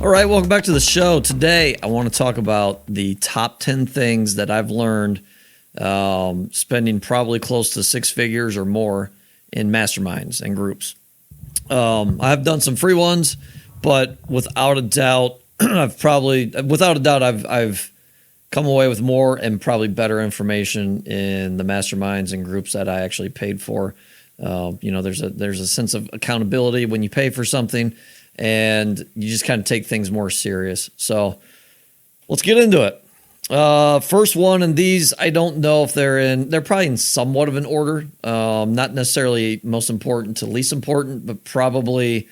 All right, welcome back to the show. Today, I want to talk about the top 10 things that I've learned spending probably close to six figures or more in masterminds and groups. I've done some free ones, but without a doubt, I've come away with more and probably better information in the masterminds and groups that I actually paid for. There's a sense of accountability when you pay for something, and you just kind of take things more serious. So let's get into it. First one, and these, I don't know if they're probably in somewhat of an order. Not necessarily most important to least important, but probably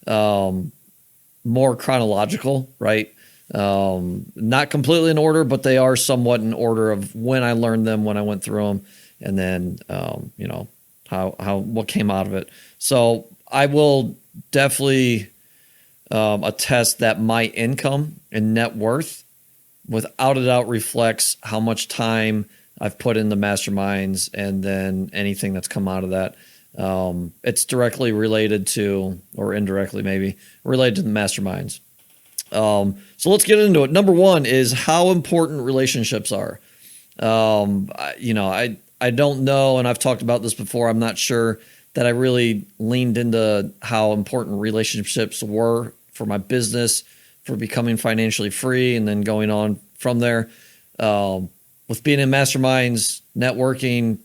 more chronological, right? Not completely in order, but they are somewhat in order of when I learned them, when I went through them, and then, what came out of it. So I will definitely attest that my income and net worth without a doubt reflects how much time I've put in the masterminds and then anything that's come out of that. It's directly related to, or indirectly maybe, related to the masterminds. So let's get into it. Number one is how important relationships are. I don't know, and I've talked about this before. I'm not sure that I really leaned into how important relationships were for my business, for becoming financially free, and then going on from there. With being in masterminds, networking,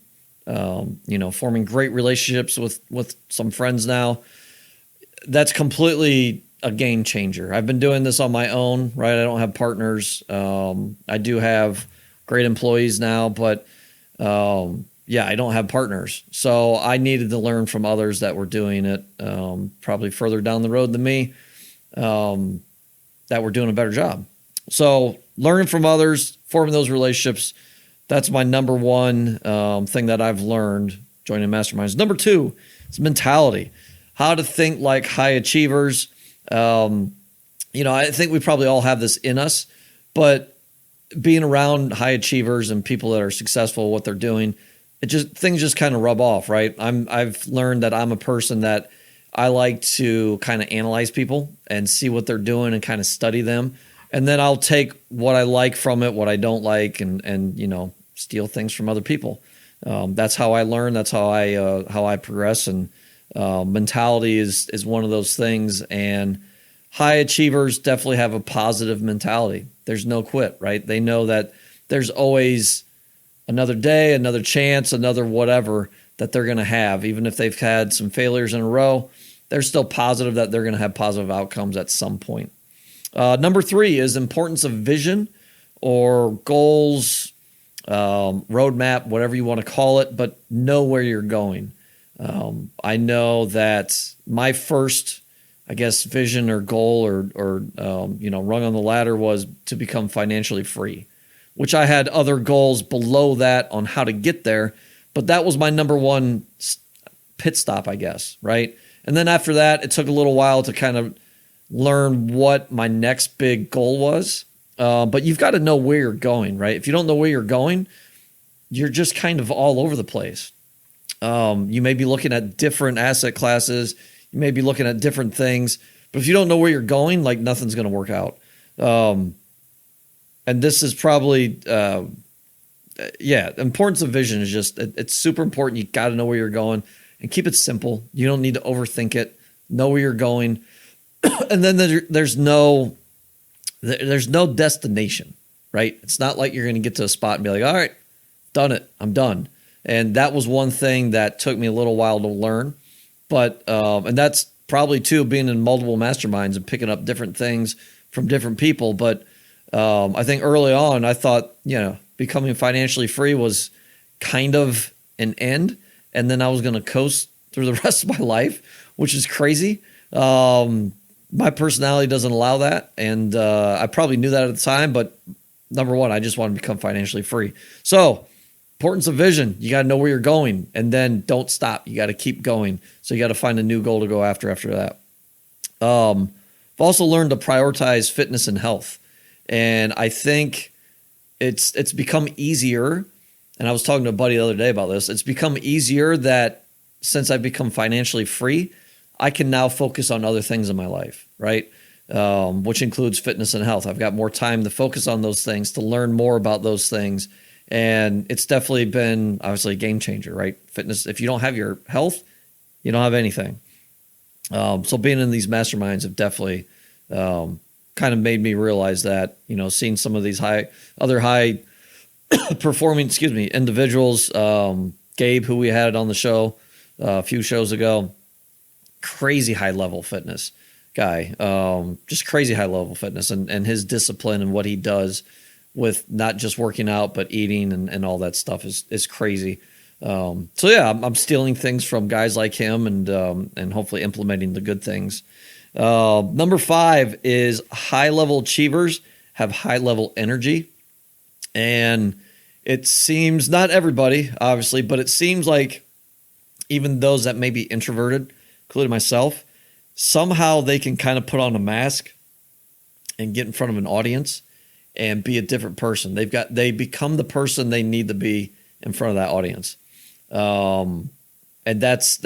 forming great relationships with some friends now, that's completely a game changer. I've been doing this on my own, right? I don't have partners. I do have great employees now, but I don't have partners. So I needed to learn from others that were doing it probably further down the road than me, that were doing a better job. So learning from others, forming those relationships, that's my number one thing that I've learned joining masterminds. Number two is mentality, how to think like high achievers. I think we probably all have this in us, but being around high achievers and people that are successful at what they're doing, things just kind of rub off, right? I've learned that I'm a person that I like to kind of analyze people and see what they're doing and kind of study them. And then I'll take what I like from it, what I don't like, and steal things from other people. That's how I learn. That's how I progress. And mentality is one of those things. And high achievers definitely have a positive mentality. There's no quit, right? They know that there's always another day, another chance, another whatever that they're going to have. Even if they've had some failures in a row, they're still positive that they're going to have positive outcomes at some point. Number three is importance of vision or goals, roadmap, whatever you want to call it, but know where you're going. I know that my first, vision or goal or rung on the ladder was to become financially free, which I had other goals below that on how to get there. But that was my number one pit stop, I guess, right? And then after that, it took a little while to kind of learn what my next big goal was. But you've got to know where you're going, right? If you don't know where you're going, you're just kind of all over the place. You may be looking at different asset classes. You may be looking at different things. But if you don't know where you're going, like nothing's going to work out. And this is probably, importance of vision is just, it's super important. You got to know where you're going and keep it simple. You don't need to overthink it. Know where you're going. And then there's no destination, right? It's not like you're going to get to a spot and be like, all right, done it. I'm done. And that was one thing that took me a little while to learn. But, and that's probably too, being in multiple masterminds and picking up different things from different people. But I think early on, I thought, becoming financially free was kind of an end. And then I was going to coast through the rest of my life, which is crazy. My personality doesn't allow that. And I probably knew that at the time. But number one, I just want to become financially free. So importance of vision. You got to know where you're going. And then don't stop. You got to keep going. So you got to find a new goal to go after that. I've also learned to prioritize fitness and health. And I think it's become easier. And I was talking to a buddy the other day about this. It's become easier that since I've become financially free, I can now focus on other things in my life, right? which includes fitness and health. I've got more time to focus on those things, to learn more about those things. And it's definitely been obviously a game changer, right? Fitness, if you don't have your health, you don't have anything. So being in these masterminds have definitely kind of made me realize that, seeing some of these high performing, individuals, Gabe, who we had on the show a few shows ago, crazy high level fitness guy, just crazy high level fitness and his discipline and what he does with not just working out, but eating and all that stuff is crazy. So yeah, I'm stealing things from guys like him and hopefully implementing the good things. Number 5 is high level achievers have high level energy. And it seems, not everybody, obviously, but it seems like even those that may be introverted, including myself, somehow they can kind of put on a mask and get in front of an audience and be a different person. They become the person they need to be in front of that audience. And that's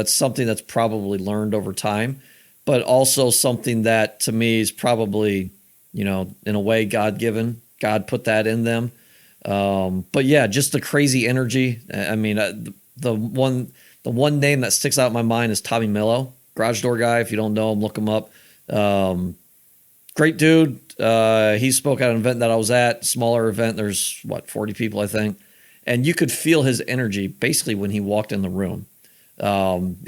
something that's probably learned over time, but also something that to me is probably, in a way God-given. God put that in them. But yeah, just the crazy energy. I mean, the one name that sticks out in my mind is Tommy Millo, garage door guy. If you don't know him, look him up. Great dude. He spoke at an event that I was at, smaller event. There's 40 people, I think. And you could feel his energy basically when he walked in the room.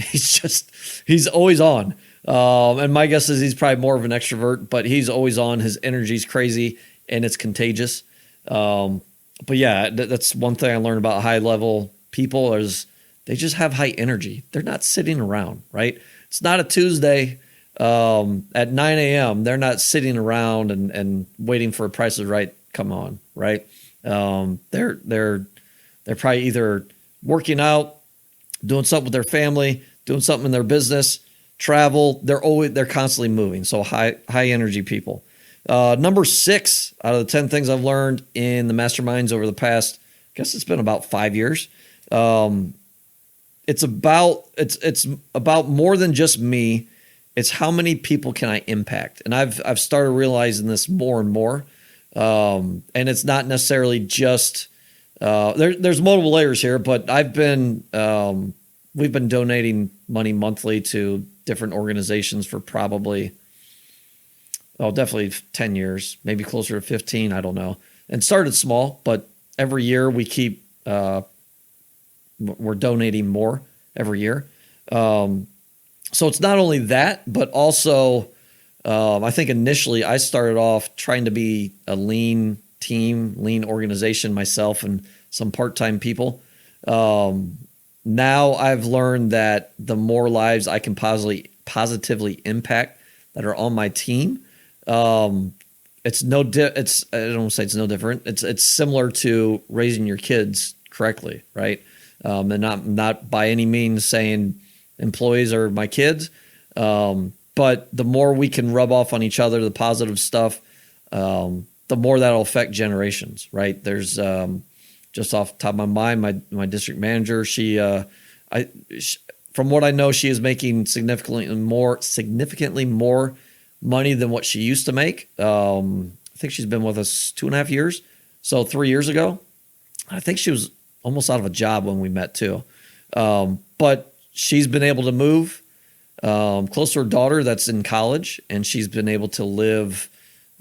He's always on. And my guess is he's probably more of an extrovert, but he's always on. His energy's crazy and it's contagious. But yeah, that's one thing I learned about high level people is they just have high energy. They're not sitting around, right? It's not a Tuesday at 9 a.m. They're not sitting around and waiting for a Price is Right come on, right? They're probably either working out, doing something with their family, doing something in their business, travel. They're constantly moving. So high energy people. Number 6 out of the 10 things I've learned in the masterminds over the past, I guess it's been about 5 years. It's about more than just me. It's how many people can I impact? And I've started realizing this more and more. And it's not necessarily just, there's multiple layers here, but we've been donating money monthly to different organizations for probably, definitely 10 years, maybe closer to 15. I don't know. And started small, but every year we keep, we're donating more every year. So it's not only that, but also, I think initially I started off trying to be a lean team, lean organization myself and some part-time people. Now I've learned that the more lives I can positively impact that are on my team, I don't say it's no different. It's similar to raising your kids correctly, right? And not by any means saying employees are my kids, but the more we can rub off on each other, the positive stuff, the more that'll affect generations, right? There's just off the top of my mind, my district manager, she from what I know, she is making significantly more money than what she used to make. I think she's been with us 2.5 years. So 3 years ago, I think she was almost out of a job when we met too. But she's been able to move close to her daughter that's in college, and she's been able to live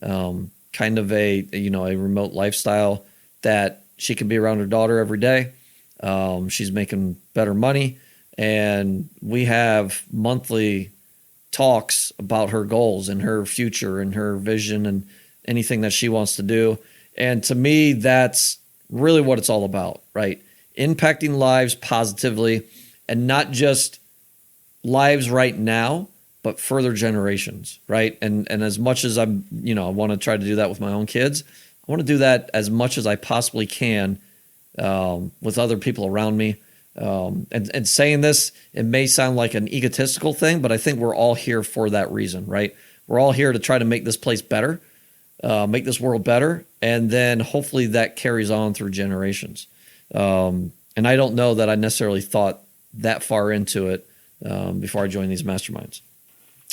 kind of a remote lifestyle that she can be around her daughter every day. She's making better money, and we have monthly talks about her goals and her future and her vision and anything that she wants to do. And to me, that's really what it's all about, right? Impacting lives positively, and not just lives right now, but further generations, right? And as much as I want to try to do that with my own kids, I want to do that as much as I possibly can with other people around me. And saying this, it may sound like an egotistical thing, but I think we're all here for that reason, right? We're all here to try to make this place better, make this world better, and then hopefully that carries on through generations. And I don't know that I necessarily thought that far into it before I joined these masterminds.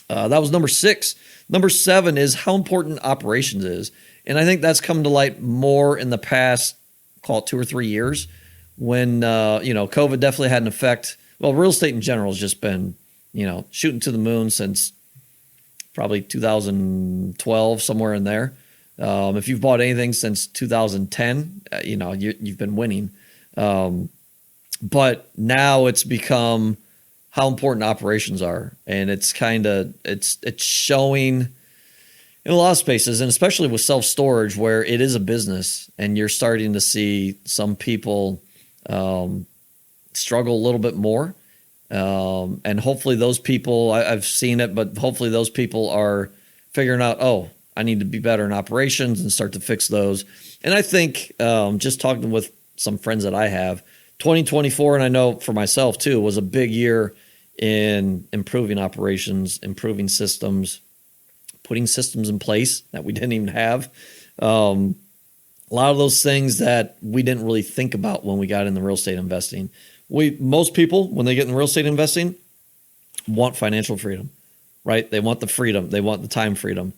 That was number 6. Number 7 is how important operations is. And I think that's come to light more in the past, call it 2 or 3 years, when, COVID definitely had an effect. Well, real estate in general has just been, shooting to the moon since probably 2012, somewhere in there. If you've bought anything since 2010, you've been winning. But now it's become how important operations are. And it's it's showing in a lot of spaces, and especially with self-storage, where it is a business and you're starting to see some people struggle a little bit more. And hopefully those people, I've seen it, but hopefully those people are figuring out, I need to be better in operations and start to fix those. And I think just talking with some friends that I have, 2024, and I know for myself too, was a big year in improving operations, improving systems, putting systems in place that we didn't even have. A lot of those things that we didn't really think about when we got in the real estate investing. Most people, when they get in real estate investing, want financial freedom, right? They want the freedom. They want the time freedom.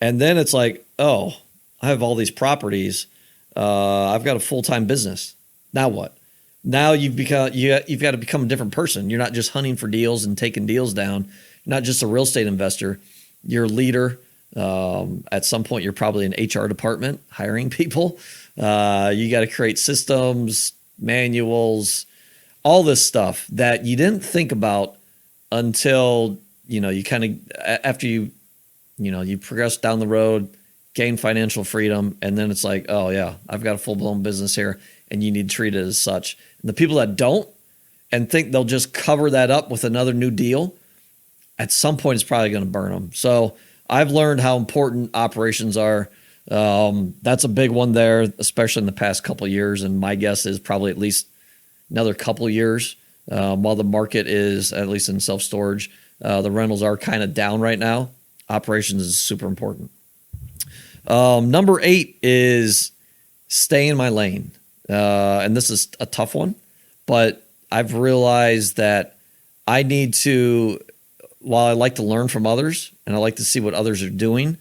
And then it's like, I have all these properties. I've got a full-time business. Now what? Now you've got to become a different person. You're not just hunting for deals and taking deals down. You're not just a real estate investor. You're a leader. At some point, you're probably an HR department hiring people. You got to create systems, manuals, all this stuff that you didn't think about until, you kind of, after you progress down the road, gain financial freedom. And then it's like, I've got a full blown business here and you need to treat it as such. And the people that don't and think they'll just cover that up with another new deal, at some point it's probably going to burn them. So I've learned how important operations are. That's a big one there, especially in the past couple of years. And my guess is probably at least another couple of years while the market is, at least in self-storage, the rentals are kind of down right now. Operations is super important. Number 8 is stay in my lane. And this is a tough one, but I've realized that I need to, while I like to learn from others and I like to see what others are doing,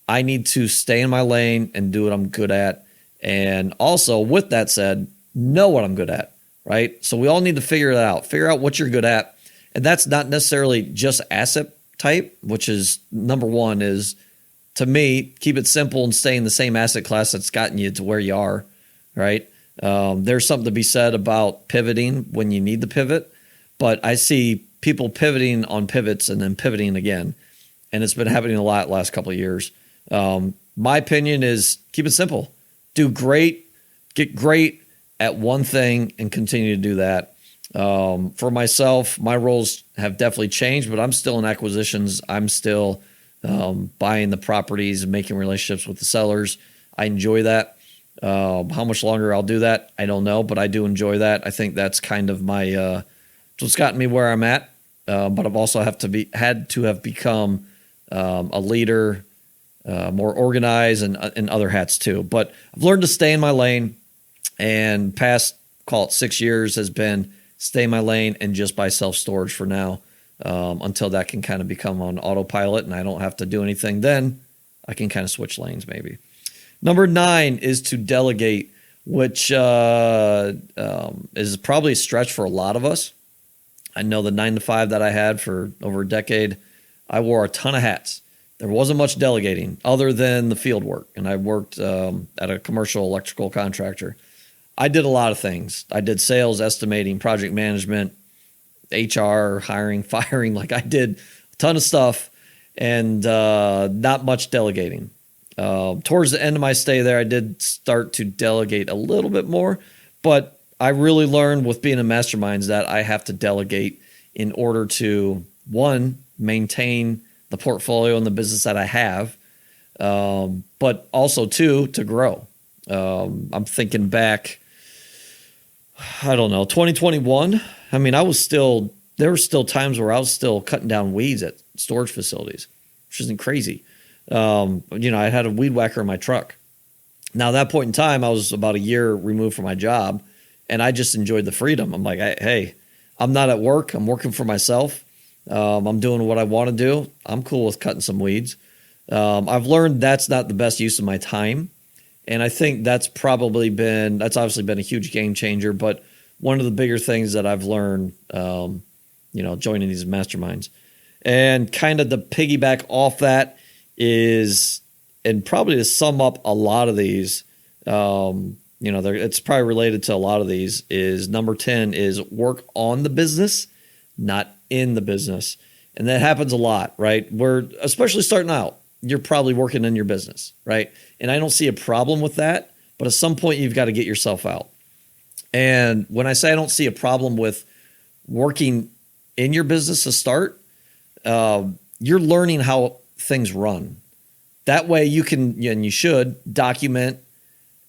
I need to stay in my lane and do what I'm good at. And also, with that said, know what I'm good at, right? So we all need to figure it out. Figure out what you're good at. And that's not necessarily just asset type, which is number 1 is, to me, keep it simple and stay in the same asset class that's gotten you to where you are, right? There's something to be said about pivoting when you need to pivot, but I see people pivoting on pivots and then pivoting again. And it's been happening a lot last couple of years. My opinion is keep it simple. Do great, get great at one thing and continue to do that. For myself, my roles have definitely changed, but I'm still in acquisitions. I'm still buying the properties and making relationships with the sellers. I enjoy that. How much longer I'll do that, I don't know, but I do enjoy that. I think that's kind of my what's gotten me where I'm at. But I've also had to have become a leader, more organized, and other hats too. But I've learned to stay in my lane, and past, call it 6 years, has been stay in my lane and just buy self-storage for now, until that can kind of become on autopilot and I don't have to do anything. Then I can kind of switch lanes maybe. Number 9 is to delegate, which is probably a stretch for a lot of us. I know the 9 to 5 that I had for over a decade, I wore a ton of hats. There wasn't much delegating other than the field work. And I worked at a commercial electrical contractor. I did a lot of things. I did sales, estimating, project management, HR, hiring, firing. Like I did a ton of stuff and not much delegating. Towards the end of my stay there, I did start to delegate a little bit more, but I really learned with being in Masterminds that I have to delegate in order to, 1, maintain the portfolio and the business that I have, but also 2, to grow. I'm thinking back, 2021. I mean, there were still times where I was still cutting down weeds at storage facilities, which isn't crazy. I had a weed whacker in my truck. Now, at that point in time, I was about a year removed from my job, and I just enjoyed the freedom. I'm like, hey, I'm not at work. I'm working for myself. I'm doing what I want to do. I'm cool with cutting some weeds. I've learned that's not the best use of my time. And I think that's obviously been a huge game changer. But one of the bigger things that I've learned, joining these masterminds, and kind of the piggyback off that is, and probably to sum up a lot of these, it's probably related to a lot of these, is number 10 is work on the business, not in the business. And that happens a lot, right? Especially starting out, you're probably working in your business, right? And I don't see a problem with that, but at some point you've got to get yourself out. And when I say I don't see a problem with working in your business to start, you're learning how things run. That way you can, and you should, document,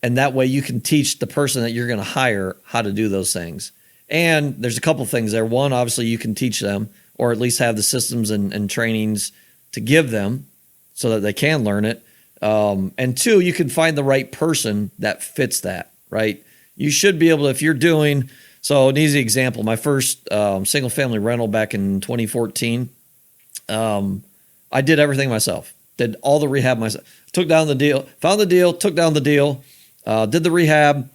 and that way you can teach the person that you're going to hire how to do those things. And there's a couple things there. One, obviously you can teach them, or at least have the systems and trainings to give them so that they can learn it. And two, you can find the right person that fits that, right? You should be able to, if you're doing, so an easy example, my first single family rental back in 2014, I did everything myself, did all the rehab myself, took down the deal, found the deal, took down the deal, did the rehab,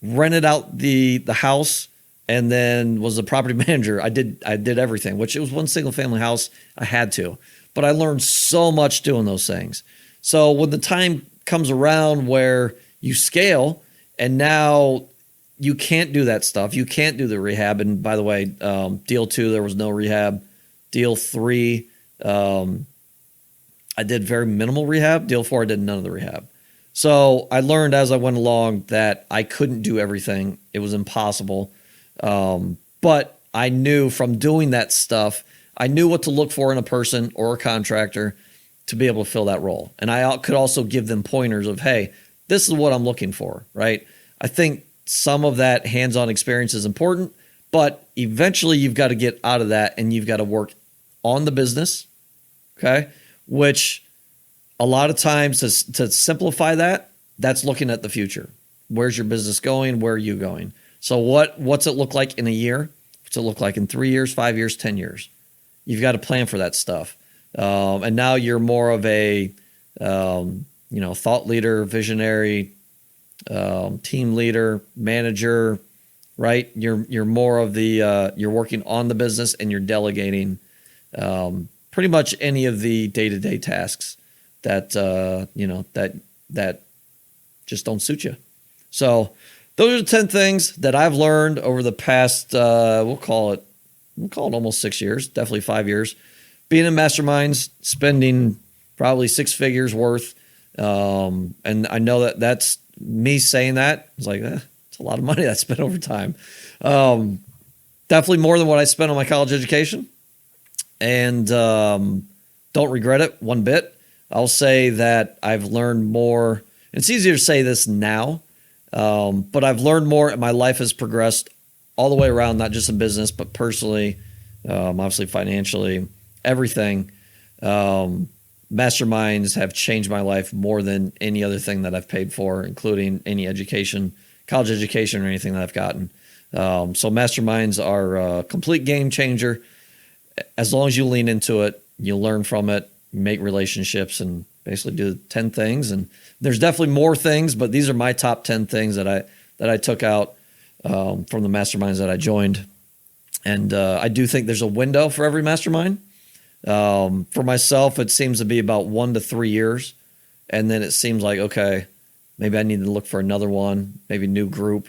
rented out the house, and then was the property manager. I did everything, which it was one single family house. I had to, but I learned so much doing those things. So when the time comes around where you scale and now you can't do that stuff, you can't do the rehab. And by the way, deal 2, there was no rehab. Deal 3, I did very minimal rehab. Deal 4, I did none of the rehab. So I learned as I went along that I couldn't do everything. It was impossible. But I knew from doing that stuff, I knew what to look for in a person or a contractor to be able to fill that role. And I could also give them pointers of, hey, this is what I'm looking for, right? I think some of that hands-on experience is important, but eventually you've got to get out of that and you've got to work on the business, okay? Which a lot of times to simplify that, that's looking at the future. Where's your business going? Where are you going? So what's it look like in a year? What's it look like in 3 years, 5 years, 10 years? You've got to plan for that stuff. And now you're more of a, thought leader, visionary, team leader, manager, right? You're more of the, you're working on the business and you're delegating pretty much any of the day-to-day tasks that, that just don't suit you. So those are the 10 things that I've learned over the past, we'll call it almost 6 years, definitely 5 years. Being in masterminds, spending probably 6 figures worth. And I know that that's me saying that. It's like, it's a lot of money that I spent over time. Definitely more than what I spent on my college education. And don't regret it one bit. I'll say that I've learned more. It's easier to say this now, but I've learned more and my life has progressed all the way around, not just in business, but personally, obviously financially, everything. Masterminds have changed my life more than any other thing that I've paid for, including any education, college education, or anything that I've gotten. So masterminds are a complete game changer. As long as you lean into it, you learn from it, you make relationships, and basically do 10 things. And there's definitely more things, but these are my top 10 things that I took out from the masterminds that I joined. And I do think there's a window for every mastermind. For myself, it seems to be about 1 to 3 years. And then it seems like, okay, maybe I need to look for another one, maybe new group.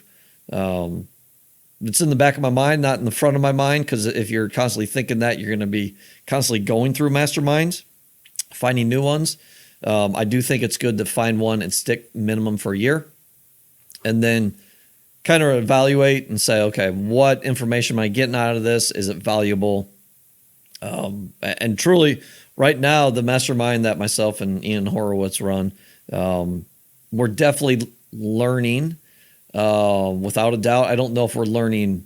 It's in the back of my mind, not in the front of my mind, because if you're constantly thinking that, you're going to be constantly going through masterminds, finding new ones. I do think it's good to find one and stick minimum for a year, and then kind of evaluate and say, okay, what information am I getting out of this? Is it valuable? And truly, right now, the mastermind that myself and Ian Horowitz run, we're definitely learning. Without a doubt, I don't know if we're learning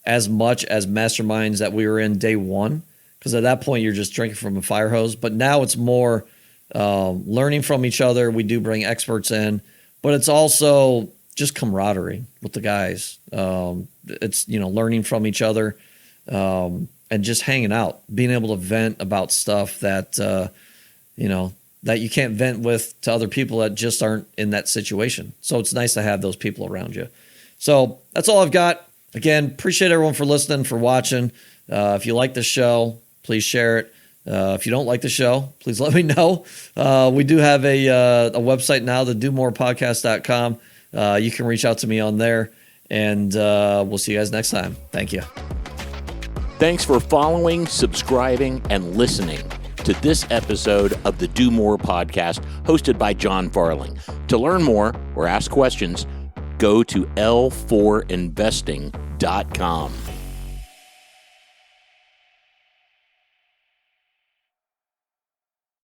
as much as masterminds that we were in day one, because at that point you're just drinking from a fire hose. But now it's more learning from each other. We do bring experts in, but it's also just camaraderie with the guys. It's learning from each other. and just hanging out, being able to vent about stuff that, that you can't vent with to other people that just aren't in that situation. So it's nice to have those people around you. So that's all I've got. Again, appreciate everyone for listening, for watching. If you like the show, please share it. If you don't like the show, please let me know. We do have a website now, the domorepodcast.com. You can reach out to me on there, and we'll see you guys next time. Thank you. Thanks for following, subscribing, and listening to this episode of the Do More podcast hosted by John Farling. To learn more or ask questions, go to l4investing.com.